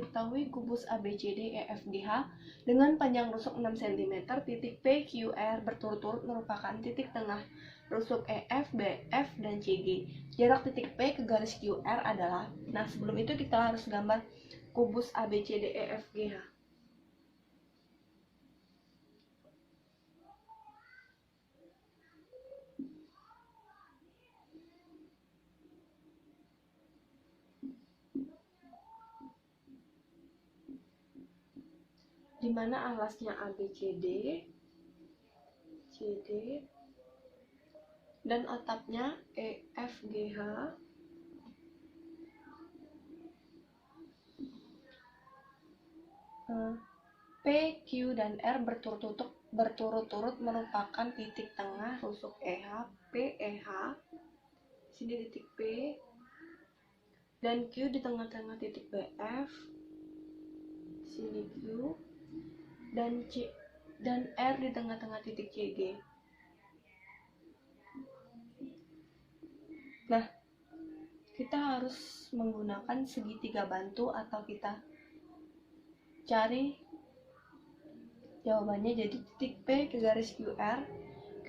diketahui kubus ABCD EFGH dengan panjang rusuk 6 cm, titik P, Q, R berturut-turut merupakan titik tengah rusuk EF, BF, dan CG. Jarak titik P ke garis QR adalah, nah sebelum itu kita harus gambar kubus ABCD EFGH. Di mana alasnya ABCD, CD, dan atapnya EFGH. P, Q, dan R berturut-turut merupakan titik tengah rusuk EH, PEH. Sini titik P dan Q di tengah-tengah titik BF. Sini Q dan C dan R di tengah-tengah titik CG. Nah, kita harus menggunakan segitiga bantu atau kita cari jawabannya. Jadi titik P ke garis QR,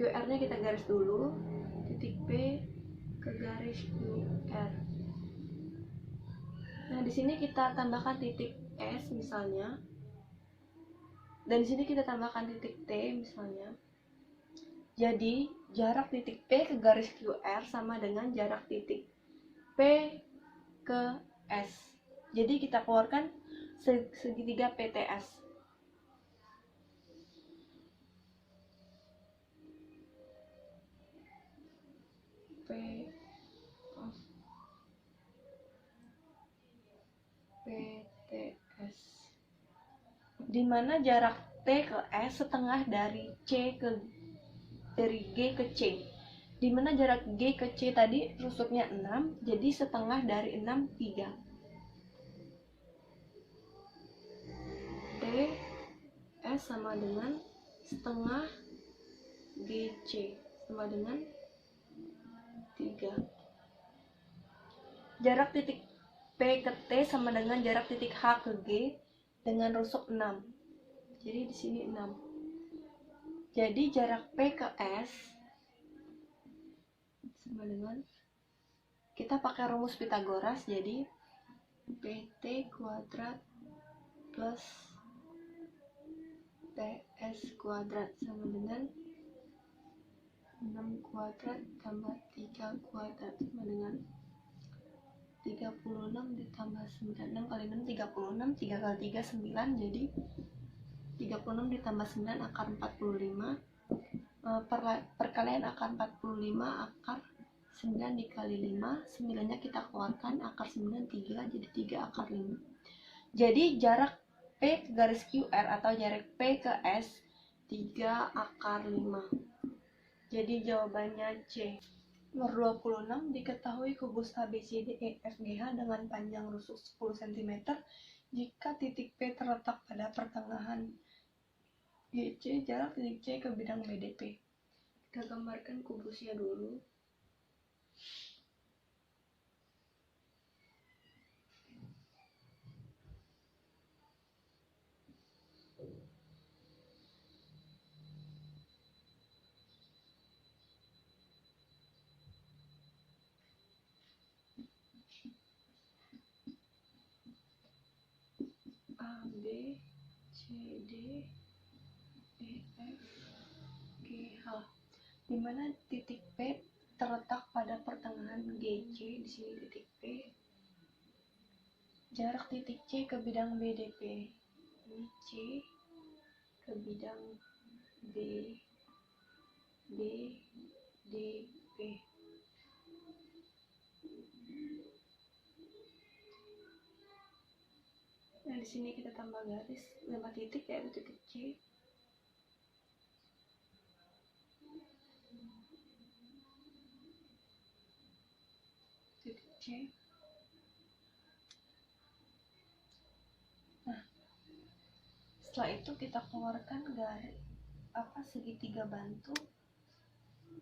QR-nya kita garis dulu, titik P ke garis QR. Nah, di sini kita tambahkan titik S misalnya. Dan di sini kita tambahkan titik T misalnya. Jadi, jarak titik P ke garis QR sama dengan jarak titik P ke S. Jadi kita keluarkan segitiga PTS. PTS. Di mana jarak T ke S setengah dari G ke C. Di mana jarak G ke C tadi rusuknya 6, jadi setengah dari 6, 3. T S sama dengan setengah GC sama dengan 3. Jarak titik P ke T sama dengan jarak titik H ke G dengan rusuk 6. Jadi di sini 6. Jadi jarak P ke S sama dengan, kita pakai rumus Pitagoras, jadi PT kuadrat plus TS kuadrat sama dengan 6 kuadrat tambah 3 kuadrat sama dengan 36 ditambah 9. 6 kali 6 36, 3 kali 3 9, jadi 36 ditambah 9 akar 45. Perkalian akar 45 akar 9 dikali 5, 9-nya kita keluarkan, akar 9 3, jadi 3 akar 5. Jadi jarak P ke garis QR atau jarak P ke S 3 akar 5. Jadi jawabannya C. Nomor 26, diketahui kubus ABCD EFGH dengan panjang rusuk 10 cm jika titik P terletak pada pertengahan GC, jarak titik C ke bidang BDP. Kita gambarkan kubusnya dulu. A, B, C, D, E, F, G, H. Di mana titik P terletak pada pertengahan GC, di sini titik P. Jarak titik C ke bidang BDP. Ini C ke bidang B, D, D, P. Nah, di sini kita tambah garis 5 titik, yaitu titik C. Titik C. Nah, setelah itu kita keluarkan garis segitiga bantu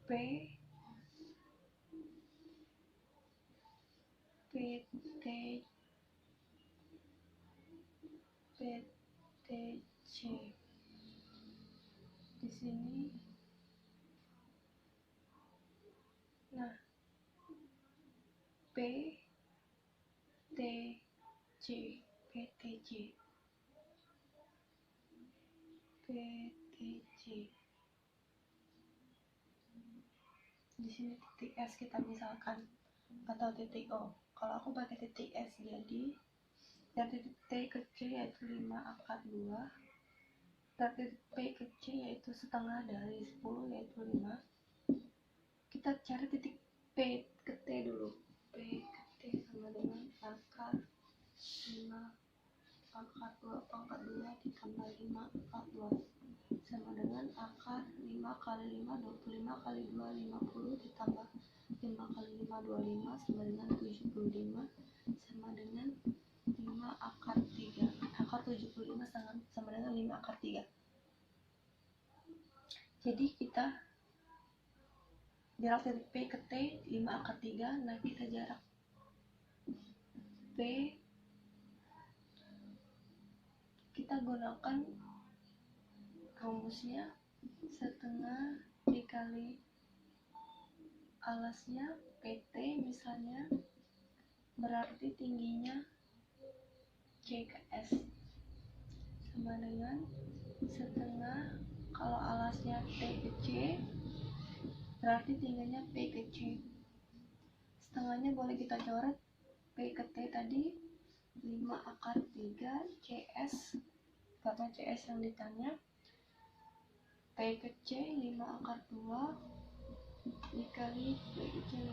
P, PT, PTC. Di sini, nah, PTC, PTC, PTC. Di sini titik S kita misalkan, atau titik O. Kalau aku pakai titik S, jadi dari titik T ke C yaitu 5 akar 2, dari titik P ke C yaitu setengah dari 10 yaitu 5. Kita cari titik P ke T dulu. P ke T sama dengan akar 5 akar 2 pangkat 2 ditambah 5 akar 2 sama dengan akar 5 kali 5 25 kali 2 50 ditambah 5 kali 5 25 sama dengan 75 sama dengan 5 akar 3. Akar 75 sama dengan 5 akar 3. Jadi kita jarak titik P ke T 5 akar 3. Nah, kita jarak P, kita gunakan rumusnya setengah dikali alasnya PT misalnya, berarti tingginya C ke S sama dengan setengah, kalau alasnya T ke C berarti tingginya P ke C. Setengahnya boleh kita coret, P ke T tadi 5 akar 3 CS, karena CS yang ditanya. P ke C 5 akar 2 dikali P ke C 5.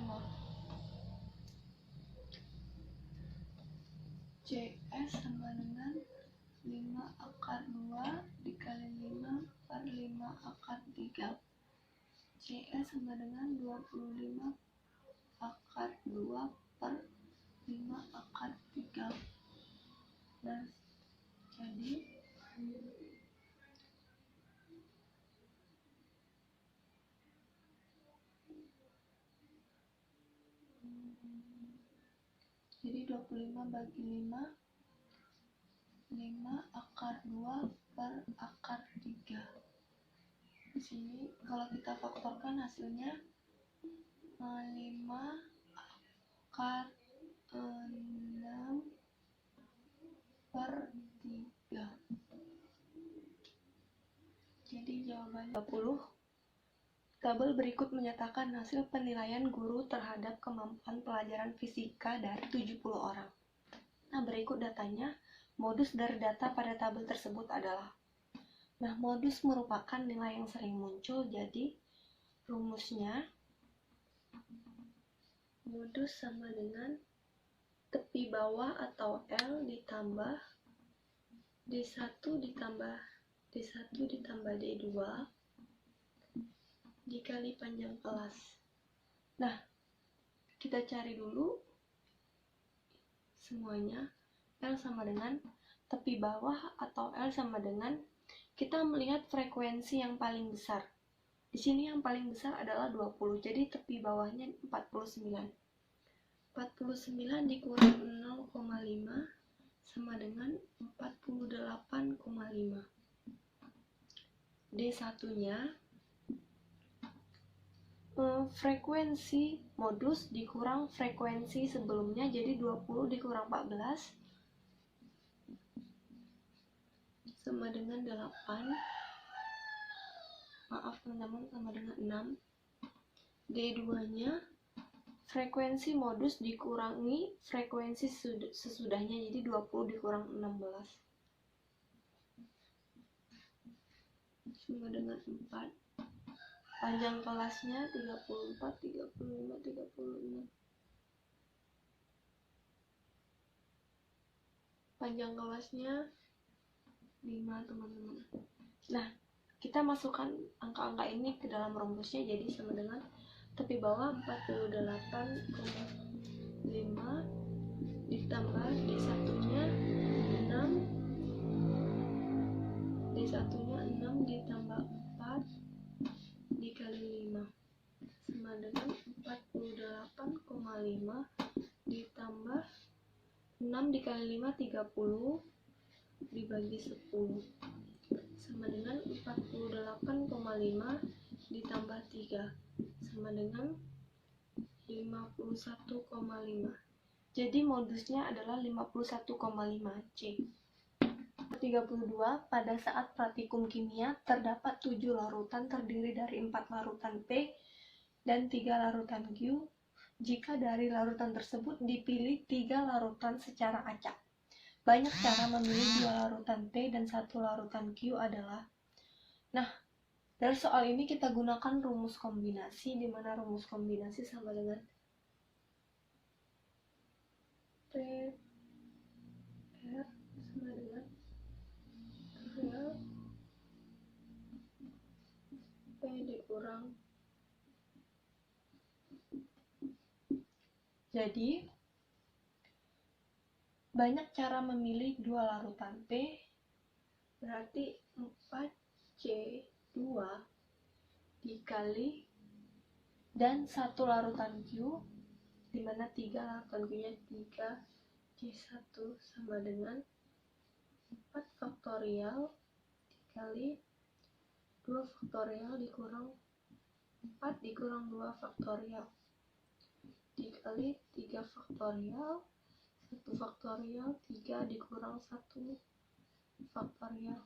CS sama dengan 5 akar 2 dikali 5 per 5 akar 3. CS sama dengan 25 akar 2 per 5 akar 3. Nah, jadi 25 bagi 5 akar 2 per akar 3. Di sini kalau kita faktorkan hasilnya 5 akar 6 per 3. Jadi jawabannya 20. Tabel berikut menyatakan hasil penilaian guru terhadap kemampuan pelajaran fisika dari 70 orang. Nah, berikut datanya. Modus dari data pada tabel tersebut adalah, nah, modus merupakan nilai yang sering muncul, jadi rumusnya modus sama dengan tepi bawah atau L ditambah D1 ditambah D2 dikali panjang kelas. Nah, kita cari dulu semuanya. L sama dengan tepi bawah atau L sama dengan, kita melihat frekuensi yang paling besar. Di sini yang paling besar adalah 20, jadi tepi bawahnya 49. 49 dikurang 0,5 sama dengan 48,5. D1-nya frekuensi modus dikurang frekuensi sebelumnya, jadi 20 dikurang 14 sama dengan 8. Maaf teman-teman, sama dengan 6. D2-nya frekuensi modus dikurangi frekuensi sesudahnya, jadi 20 dikurang 16 sama dengan 4. Panjang kelasnya 34, 35, 36. Panjang kelasnya 5, teman-teman. Nah, kita masukkan angka-angka ini ke dalam rumusnya, jadi sama dengan tepi bawah 48,5 ditambah D1-nya 6, D1-nya 6 ditambah 4 dikali 5 sama dengan 48,5 ditambah 6 dikali 5 30 dibagi 10 sama dengan 48,5 ditambah 3 sama dengan 51,5. Jadi modusnya adalah 51,5 C. 32. Pada saat praktikum kimia terdapat 7 larutan terdiri dari 4 larutan P dan 3 larutan Q. Jika dari larutan tersebut dipilih 3 larutan secara acak. Banyak cara memilih 2 larutan P dan 1 larutan Q adalah. Nah, dari soal ini kita gunakan rumus kombinasi, di mana rumus kombinasi sama dengan P R sama dengan real P dikurang. Jadi banyak cara memilih 2 larutan P, berarti 4C2 dikali dan 1 larutan Q, dimana 3 larutan Q nya 3C1 sama dengan 4 faktorial dikali 2 faktorial dikurang 4 dikurang 2 faktorial dikali 3 faktorial 1 faktorial 3 dikurang 1 faktorial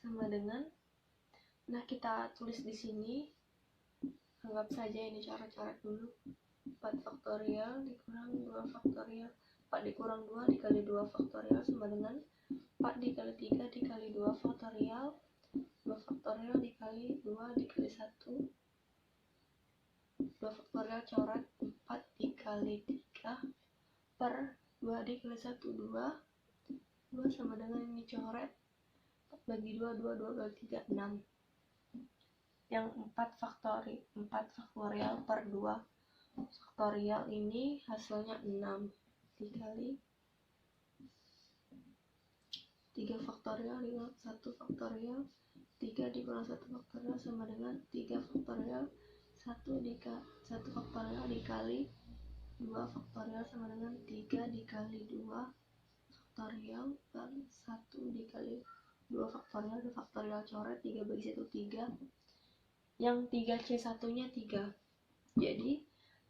sama dengan, nah kita tulis di sini, anggap saja ini cara-cara dulu, 4 faktorial dikurang 2 faktorial, 4 dikurang 2 dikali 2 faktorial sama dengan 4 dikali 3 dikali 2 faktorial, 2 faktorial dikali 2 dikali 1, 2 faktorial coret, 4 dikali 3 per 2 dikali 1, 2 sama dengan ini coret, 4 bagi 2, 2 kali 3, 6. Yang 4 faktorial per 2 faktorial ini hasilnya 6 dikali 3 faktorial dikurang 1 faktorial, 3 dikurang 1 faktorial sama dengan 3 faktorial 1 faktorial dikali 2 faktorial sama dengan 3 dikali 2 faktorial per 1 dikali 2 faktorial, 2 faktorial coret, 3 bagi 1, 3. Yang 3C1 nya 3. Jadi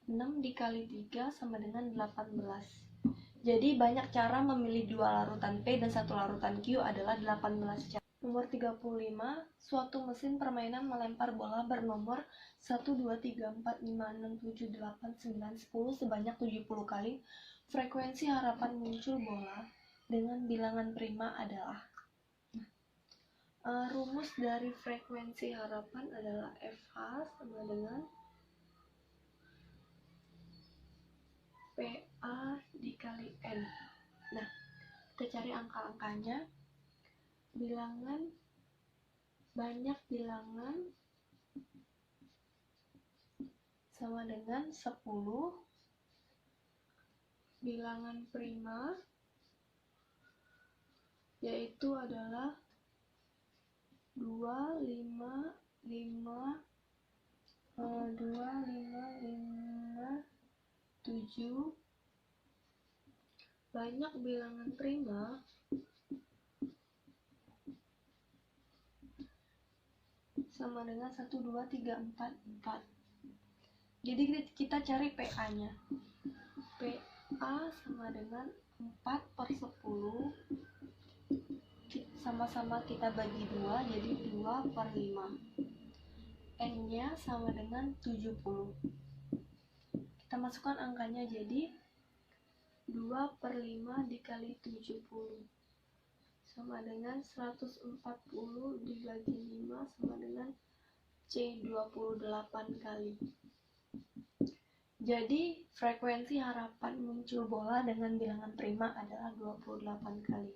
6 dikali 3 sama dengan 18. Jadi banyak cara memilih 2 larutan P dan 1 larutan Q adalah 18 cara. Nomor 35, suatu mesin permainan melempar bola bernomor 1, 2, 3, 4, 5, 6, 7, 8, 9, 10 sebanyak 70 kali. Frekuensi harapan muncul bola dengan bilangan prima adalah. Rumus dari frekuensi harapan adalah FH sama dengan PA dikali N. Nah, kita cari angka-angkanya. Bilangan, banyak bilangan sama dengan 10. Bilangan prima yaitu adalah 2, 5, 5, 2, 5, 5, 7. Banyak bilangan prima sama dengan 1, 2, 3, 4, 4. Jadi kita cari PA nya. PA sama dengan 4 per 10. Sama-sama kita bagi 2, jadi 2 per 5. N nya sama dengan 70. Kita masukkan angkanya, jadi 2 per 5 dikali 70 sama dengan 140 dibagi 5 sama dengan C 28 kali. Jadi frekuensi harapan muncul bola dengan bilangan prima adalah 28 kali.